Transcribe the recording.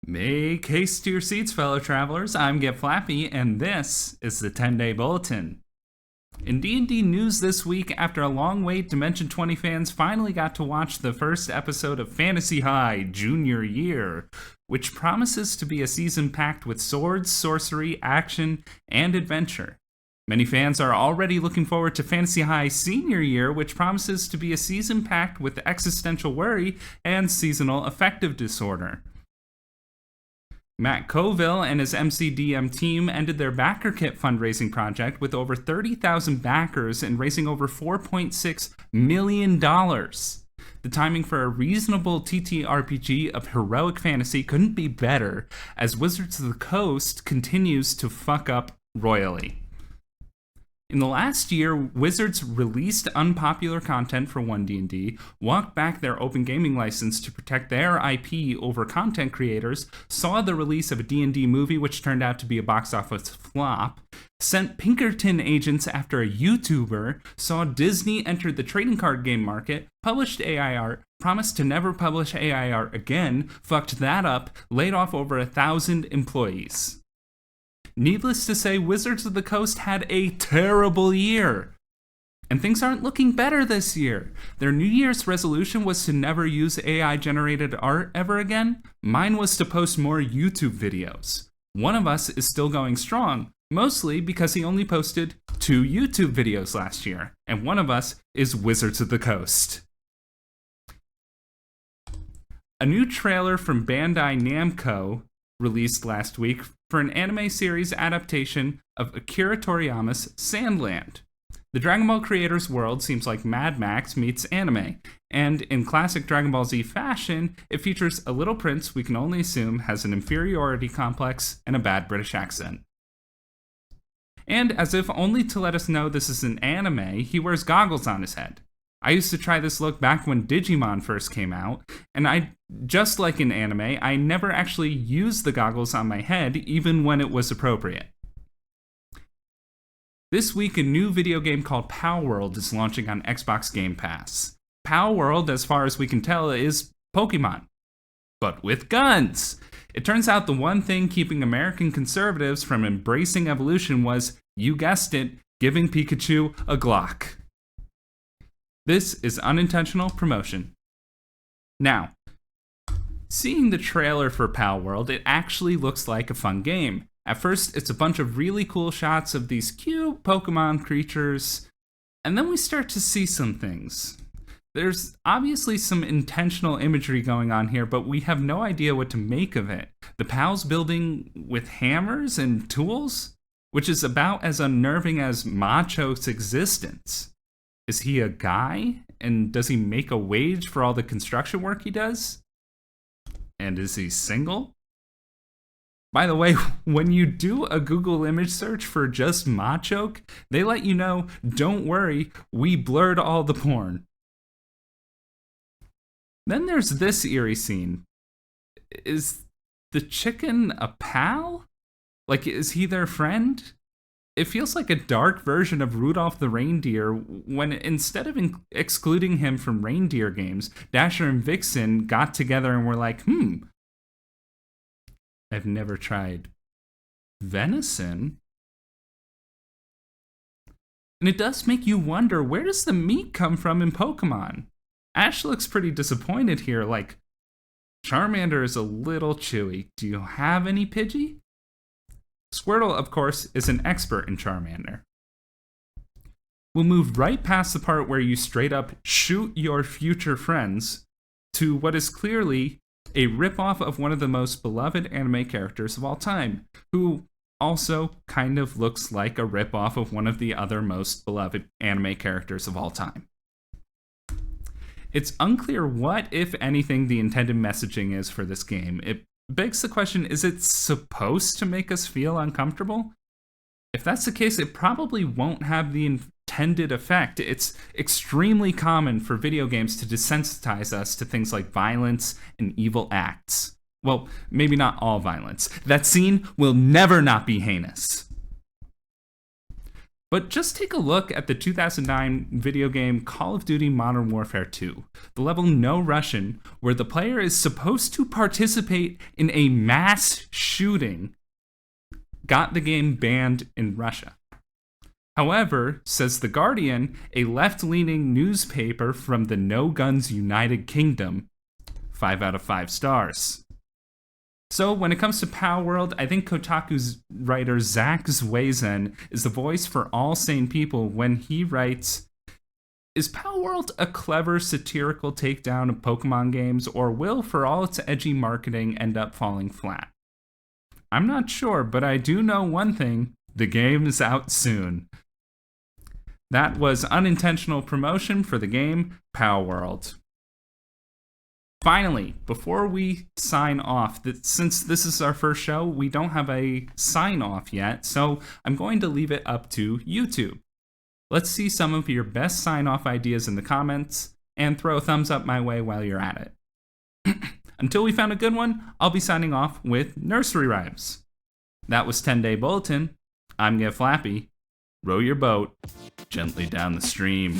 Make haste to your seats, fellow travelers. I'm GetFlappy, and this is the Tenday Bulletin. In D&D news this week, after a long wait, Dimension 20 fans finally got to watch the first episode of Fantasy High Junior Year, which promises to be a season packed with swords, sorcery, action, and adventure. Many fans are already looking forward to Fantasy High Senior Year, which promises to be a season packed with existential worry and seasonal affective disorder. Matt Colville and his MCDM team ended their Backer Kit fundraising project with over 30,000 backers and raising over $4.6 million. The timing for a reasonable TTRPG of heroic fantasy couldn't be better, as Wizards of the Coast continues to fuck up royally. In the last year, Wizards released unpopular content for 1D&D, walked back their open gaming license to protect their IP over content creators, saw the release of a D&D movie which turned out to be a box office flop, sent Pinkerton agents after a YouTuber, saw Disney enter the trading card game market, published AI art, promised to never publish AI art again, fucked that up, laid off over 1,000 employees. Needless to say, Wizards of the Coast had a terrible year. And things aren't looking better this year. Their New Year's resolution was to never use AI-generated art ever again. Mine was to post more YouTube videos. One of us is still going strong, mostly because he only posted 2 YouTube videos last year. And one of us is Wizards of the Coast. A new trailer from Bandai Namco released last week for an anime series adaptation of Akira Toriyama's Sandland. The Dragon Ball creator's world seems like Mad Max meets anime, and in classic Dragon Ball Z fashion, it features a little prince we can only assume has an inferiority complex and a bad British accent. And as if only to let us know this is an anime, he wears goggles on his head. I used to try this look back when Digimon first came out, and just like in anime, I never actually used the goggles on my head, even when it was appropriate. This week, a new video game called Palworld is launching on Xbox Game Pass. Palworld, as far as we can tell, is Pokemon, but with guns. It turns out the one thing keeping American conservatives from embracing evolution was, you guessed it, giving Pikachu a Glock. This is unintentional promotion. Now, seeing the trailer for Palworld, it actually looks like a fun game. At first, it's a bunch of really cool shots of these cute Pokemon creatures, and then we start to see some things. There's obviously some intentional imagery going on here, but we have no idea what to make of it. The Pal's building with hammers and tools, which is about as unnerving as Macho's existence. Is he a guy? And does he make a wage for all the construction work he does? And is he single? By the way, when you do a Google image search for just Machoke, they let you know, don't worry, we blurred all the porn. Then there's this eerie scene. Is the chicken a pal? Like, is he their friend? It feels like a dark version of Rudolph the Reindeer when instead of excluding him from reindeer games, Dasher and Vixen got together and were like, I've never tried venison. And it does make you wonder, where does the meat come from in Pokemon? Ash looks pretty disappointed here, like, Charmander is a little chewy. Do you have any Pidgey? Squirtle, of course, is an expert in Charmander. We'll move right past the part where you straight up shoot your future friends to what is clearly a ripoff of one of the most beloved anime characters of all time, who also kind of looks like a ripoff of one of the other most beloved anime characters of all time. It's unclear what, if anything, the intended messaging is for this game. It begs the question, is it supposed to make us feel uncomfortable? If that's the case, it probably won't have the intended effect. It's extremely common for video games to desensitize us to things like violence and evil acts. Well, maybe not all violence. That scene will never not be heinous. But just take a look at the 2009 video game Call of Duty Modern Warfare 2, the level No Russian, where the player is supposed to participate in a mass shooting, got the game banned in Russia. However, says The Guardian, a left-leaning newspaper from the No Guns United Kingdom, 5 out of 5 stars. So when it comes to Palworld, I think Kotaku's writer Zach Zwaizen is the voice for all sane people when he writes, "Is Palworld a clever satirical takedown of Pokemon games, or will, for all its edgy marketing, end up falling flat? I'm not sure, but I do know one thing, the game is out soon." That was unintentional promotion for the game Palworld. Finally, before we sign off, since this is our first show, we don't have a sign-off yet, so I'm going to leave it up to YouTube. Let's see some of your best sign-off ideas in the comments, and throw a thumbs up my way while you're at it. Until we found a good one, I'll be signing off with nursery rhymes. That was Tenday Bulletin. I'm GetFlappy. Row your boat gently down the stream.